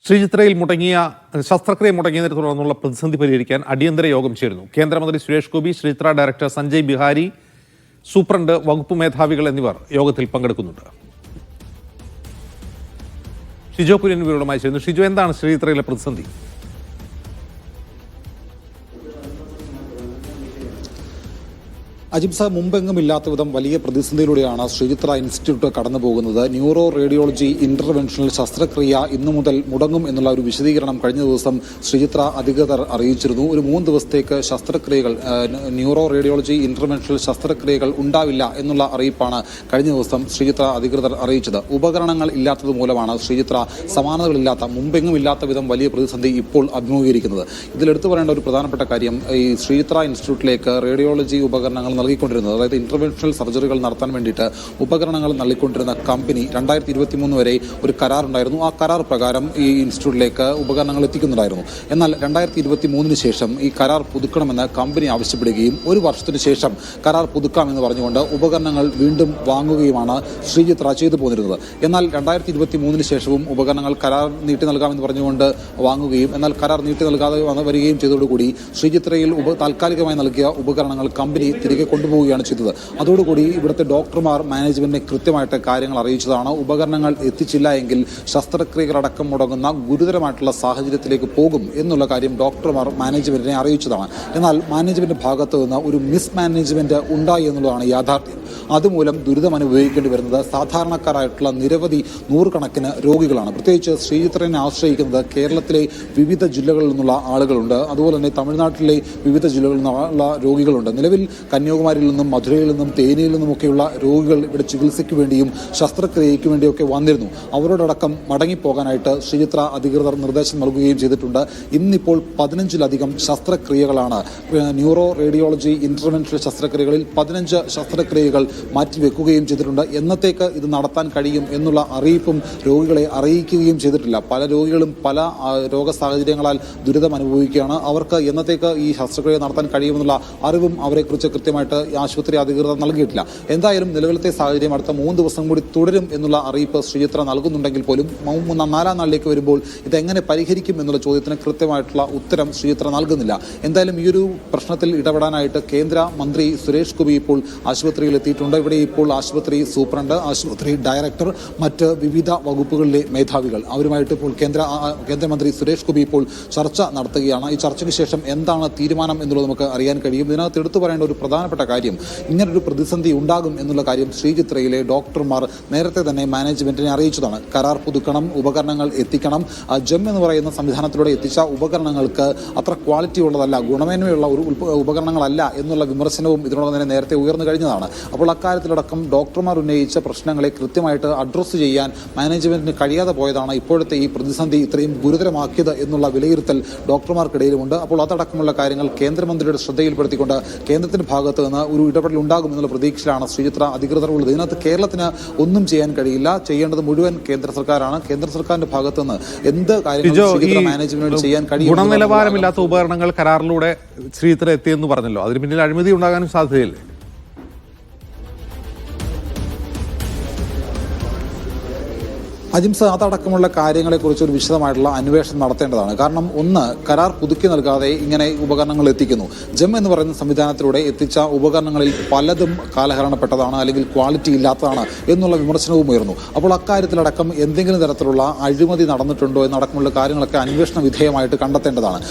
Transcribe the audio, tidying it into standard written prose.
ശ്രീചിത്രയിൽ ശസ്ത്രക്രിയ മുടങ്ങിയതിനെ തുടർന്നുള്ള പ്രതിസന്ധി പരിഹരിക്കാൻ അടിയന്തര യോഗം ചേരുന്നു. കേന്ദ്രമന്ത്രി സുരേഷ് ഗോപി, ശ്രീചിത്ര ഡയറക്ടർ സഞ്ജയ് ബിഹാരി, സൂപ്രണ്ട്, വകുപ്പ് മേധാവികൾ എന്നിവർ യോഗത്തിൽ പങ്കെടുക്കുന്നുണ്ട്. ഷിജോ കുര്യൻ വിവരവുമായി ചേരുന്നു. ഷിജോ, എന്താണ് ശ്രീചിത്രയിലെ പ്രതിസന്ധി? അജിംസ, മുമ്പെങ്ങുമില്ലാത്ത വിധം വലിയ പ്രതിസന്ധിയിലൂടെയാണ് ശ്രീചിത്ര ഇൻസ്റ്റിറ്റ്യൂട്ട് കടന്നു പോകുന്നത്. ന്യൂറോ റേഡിയോളജി ഇന്റർവെൻഷണൽ ശസ്ത്രക്രിയ ഇന്നു മുതൽ മുടങ്ങും എന്നുള്ള ഒരു വിശദീകരണം കഴിഞ്ഞ ദിവസം ശ്രീചിത്ര അധികൃതർ അറിയിച്ചിരുന്നു. ഒരു 3 ദിവസത്തേക്ക് ശസ്ത്രക്രിയകൾ, ന്യൂറോ റേഡിയോളജി ഇന്റർവെൻഷണൽ ശസ്ത്രക്രിയകൾ ഉണ്ടാവില്ല എന്നുള്ള അറിയിപ്പാണ് കഴിഞ്ഞ ദിവസം ശ്രീചിത്ര അധികൃതർ അറിയിച്ചത്. ഉപകരണങ്ങൾ ഇല്ലാത്തത് മൂലമാണ് ശ്രീചിത്ര സമാനതകളില്ലാത്ത, മുമ്പെങ്ങുമില്ലാത്ത വിധം വലിയ പ്രതിസന്ധി ഇപ്പോൾ അഭിമുഖീകരിക്കുന്നത്. ഇതിലെടുത്തു പറയേണ്ട ഒരു പ്രധാനപ്പെട്ട കാര്യം, ഈ ശ്രീചിത്ര ഇൻസ്റ്റിറ്റ്യൂട്ടിലേക്ക് റേഡിയോളജി ഉപകരണങ്ങൾ നൽകിക്കൊണ്ടിരുന്നത്, അതായത് ഇന്റർവെൻഷണൽ സർജറികൾ നടത്താൻ വേണ്ടിയിട്ട് ഉപകരണങ്ങൾ നൽകിക്കൊണ്ടിരുന്ന കമ്പനി 2023 വരെ ഒരു കരാറുണ്ടായിരുന്നു. ആ കരാർ പ്രകാരം ഈ ഇൻസ്റ്റിറ്റ്യൂട്ടിലേക്ക് ഉപകരണങ്ങൾ എത്തിക്കുന്നുണ്ടായിരുന്നു. എന്നാൽ 2023 ശേഷം ഈ കരാർ പുതുക്കണമെന്ന് കമ്പനി ആവശ്യപ്പെടുകയും 1 വർഷത്തിന് ശേഷം കരാർ പുതുക്കാമെന്ന് പറഞ്ഞുകൊണ്ട് ഉപകരണങ്ങൾ വീണ്ടും വാങ്ങുകയുമാണ് ശ്രീചിത്ര ചെയ്തു പോന്നിരുന്നത്. എന്നാൽ 2023 ശേഷവും ഉപകരണങ്ങൾ കരാർ നീട്ടി നൽകാമെന്ന് പറഞ്ഞുകൊണ്ട് വാങ്ങുകയും, എന്നാൽ കരാർ നീട്ടി നൽകാതെ വരികയും ചെയ്തതോടുകൂടി ശ്രീചിത്രയിൽ താൽക്കാലികമായി നൽകിയ ഉപകരണങ്ങൾ കമ്പനി തിരികെ കൊണ്ടുപോവുകയാണ് ചെയ്തത്. അതോടുകൂടി ഇവിടുത്തെ ഡോക്ടർമാർ മാനേജ്മെന്റിനെ കൃത്യമായിട്ട് കാര്യങ്ങൾ അറിയിച്ചതാണ്. ഉപകരണങ്ങൾ എത്തിച്ചില്ല എങ്കിൽ ശസ്ത്രക്രിയകളടക്കം മുടങ്ങുന്ന ഗുരുതരമായിട്ടുള്ള സാഹചര്യത്തിലേക്ക് പോകും എന്നുള്ള കാര്യം ഡോക്ടർമാർ മാനേജ്മെന്റിനെ അറിയിച്ചതാണ്. എന്നാൽ മാനേജ്മെന്റ് ഭാഗത്ത് നിന്ന് ഒരു മിസ് മാനേജ്മെന്റ് ഉണ്ടായി എന്നുള്ളതാണ് യാഥാർത്ഥ്യം. അതുമൂലം ദുരിതം അനുഭവിക്കേണ്ടി വരുന്നത് സാധാരണക്കാരായിട്ടുള്ള നിരവധി നൂറുകണക്കിന് രോഗികളാണ്. പ്രത്യേകിച്ച് ശ്രീചിത്രനെ ആശ്രയിക്കുന്നത് കേരളത്തിലെ വിവിധ ജില്ലകളിൽ നിന്നുള്ള ആളുകളുണ്ട്. അതുപോലെ തന്നെ തമിഴ്നാട്ടിലെ വിവിധ ജില്ലകളിൽ നിന്നുള്ള രോഗികളുണ്ട്. നിലവിൽ കന്യാകുമാരിയിൽ നിന്നും, മധുരയിൽ നിന്നും, തേനിയിൽ നിന്നുമൊക്കെയുള്ള രോഗികൾ ഇവിടെ ചികിത്സയ്ക്ക് വേണ്ടിയും ശസ്ത്രക്രിയയ്ക്ക് വേണ്ടിയൊക്കെ വന്നിരുന്നു. അവരോടടക്കം മടങ്ങിപ്പോകാനായിട്ട് ശ്രീചിത്ര അധികൃതർ നിർദ്ദേശം നൽകുകയും ചെയ്തിട്ടുണ്ട്. ഇന്നിപ്പോൾ 15ലധികം ശസ്ത്രക്രിയകളാണ്, ന്യൂറോ റേഡിയോളജി ഇന്റർവെൻഷണൽ ശസ്ത്രക്രിയകളിൽ 15 ശസ്ത്രക്രിയകൾ മാറ്റിവെക്കുകയും ചെയ്തിട്ടുണ്ട്. എന്നത്തേക്ക് ഇത് നടത്താൻ കഴിയും എന്നുള്ള അറിയിപ്പും രോഗികളെ അറിയിക്കുകയും ചെയ്തിട്ടില്ല. പല രോഗികളും പല രോഗ സാഹചര്യങ്ങളാൽ ദുരിതം അനുഭവിക്കുകയാണ്. അവർക്ക് എന്നത്തേക്ക് ഈ ശസ്ത്രക്രിയ നടത്താൻ കഴിയുമെന്നുള്ള അറിവും അവരെക്കുറിച്ച് കൃത്യമായിട്ട് ആശുപത്രി അധികൃതർ നൽകിയിട്ടില്ല. എന്തായാലും നിലവിലത്തെ സാഹചര്യം അടുത്ത 3 ദിവസം കൂടി തുടരും എന്നുള്ള അറിയിപ്പ് ശ്രീചിത്ര നൽകുന്നുണ്ടെങ്കിൽ പോലും 4ാം നാളിലേക്ക് വരുമ്പോൾ ഇതെങ്ങനെ പരിഹരിക്കും എന്നുള്ള ചോദ്യത്തിന് കൃത്യമായിട്ടുള്ള ഉത്തരം ശ്രീചിത്ര നൽകുന്നില്ല. എന്തായാലും ഈ ഒരു പ്രശ്നത്തിൽ ഇടപെടാനായിട്ട് കേന്ദ്ര മന്ത്രി സുരേഷ് ഗോപി ഇപ്പോൾ ആശുപത്രിയിൽ എത്തിയിട്ടുണ്ട്. ഇവിടെ ഇപ്പോൾ ആശുപത്രി സൂപ്രണ്ട്, ആശുപത്രി ഡയറക്ടർ, മറ്റ് വിവിധ വകുപ്പുകളിലെ മേധാവികൾ, അവരുമായിട്ട് ഇപ്പോൾ കേന്ദ്രമന്ത്രി സുരേഷ് ഗോപി ഇപ്പോൾ ചർച്ച നടത്തുകയാണ്. ഈ ചർച്ചയ്ക്ക് ശേഷം എന്താണ് തീരുമാനം എന്നുള്ളത് നമുക്ക് അറിയാൻ കഴിയും. ഇതിനകത്ത് എടുത്തു പറയേണ്ട ഒരു പ്രധാനപ്പെട്ട കാര്യം, ഇങ്ങനൊരു പ്രതിസന്ധി ഉണ്ടാകും എന്നുള്ള കാര്യം ശ്രീചിത്രയിലെ ഡോക്ടർമാർ നേരത്തെ തന്നെ മാനേജ്മെന്റിനെ അറിയിച്ചതാണ്. കരാർ പുതുക്കണം, ഉപകരണങ്ങൾ എത്തിക്കണം. ജെം എന്ന് പറയുന്ന സംവിധാനത്തിലൂടെ എത്തിച്ച ഉപകരണങ്ങൾക്ക് അത്ര ക്വാളിറ്റി ഉള്ളതല്ല, ഗുണമേന്മയുള്ള ഒരു ഉപകരണങ്ങളല്ല എന്നുള്ള വിമർശനവും ഇതിനോടൊപ്പം തന്നെ നേരത്തെ ഉയർന്നു കഴിഞ്ഞതാണ്. അപ്പോൾ അക്കാര്യത്തിലടക്കം ഡോക്ടർമാർ ഉന്നയിച്ച പ്രശ്നങ്ങളെ കൃത്യമായിട്ട് അഡ്രസ്സ് ചെയ്യാൻ മാനേജ്മെന്റിന് കഴിയാതെ പോയതാണ് ഇപ്പോഴത്തെ ഈ പ്രതിസന്ധി ഇത്രയും ഗുരുതരമാക്കിയത് എന്നുള്ള വിലയിരുത്തൽ ഡോക്ടർമാർക്കിടയിലുമുണ്ട്. അപ്പോൾ അതടക്കമുള്ള കാര്യങ്ങൾ കേന്ദ്രമന്ത്രിയുടെ ശ്രദ്ധയിൽപ്പെടുത്തിക്കൊണ്ട് കേന്ദ്രത്തിന്റെ ഭാഗത്ത് നിന്ന് ഒരു ഇടപെടൽ ഉണ്ടാകും എന്നുള്ള പ്രതീക്ഷയിലാണ് ശ്രീചിത്ര അധികൃതർ ഉള്ളത്. ഇതിനകത്ത് കേരളത്തിന് ഒന്നും ചെയ്യാൻ കഴിയില്ല. ചെയ്യേണ്ടത് മുഴുവൻ കേന്ദ്ര സർക്കാരാണ്. കേന്ദ്ര സർക്കാരിന്റെ ഭാഗത്ത് നിന്ന് എന്ത് കാര്യങ്ങളും മാനേജ്മെന്റ് ചെയ്യാൻ കഴിയും. ഗുണനിലവാരമില്ലാത്ത ഉപകരണങ്ങൾ കരാറിലൂടെ ശ്രീചിത്ര എത്തിയെന്ന് പറഞ്ഞല്ലോ, അതിന് പിന്നിൽ അഴിമതി ഉണ്ടാകാനും സാധ്യതയില്ലേ? അജിംസ, അതടക്കമുള്ള കാര്യങ്ങളെക്കുറിച്ച് ഒരു വിശദമായിട്ടുള്ള അന്വേഷണം നടത്തേണ്ടതാണ്. കാരണം ഒന്ന്, കരാർ പുതുക്കി നൽകാതെ ഇങ്ങനെ ഉപകരണങ്ങൾ എത്തിക്കുന്നു. ജെം എന്ന് പറയുന്ന സംവിധാനത്തിലൂടെ എത്തിച്ച ഉപകരണങ്ങളിൽ പലതും കാലഹരണപ്പെട്ടതാണ്, അല്ലെങ്കിൽ ക്വാളിറ്റി ഇല്ലാത്തതാണ് എന്നുള്ള വിമർശനവും ഉയർന്നു. അപ്പോൾ അക്കാര്യത്തിലടക്കം എന്തെങ്കിലും തരത്തിലുള്ള അഴിമതി നടന്നിട്ടുണ്ടോ എന്നടക്കമുള്ള കാര്യങ്ങളൊക്കെ അന്വേഷണ വിധേയമായിട്ട് കണ്ടെത്തേണ്ടതാണ്.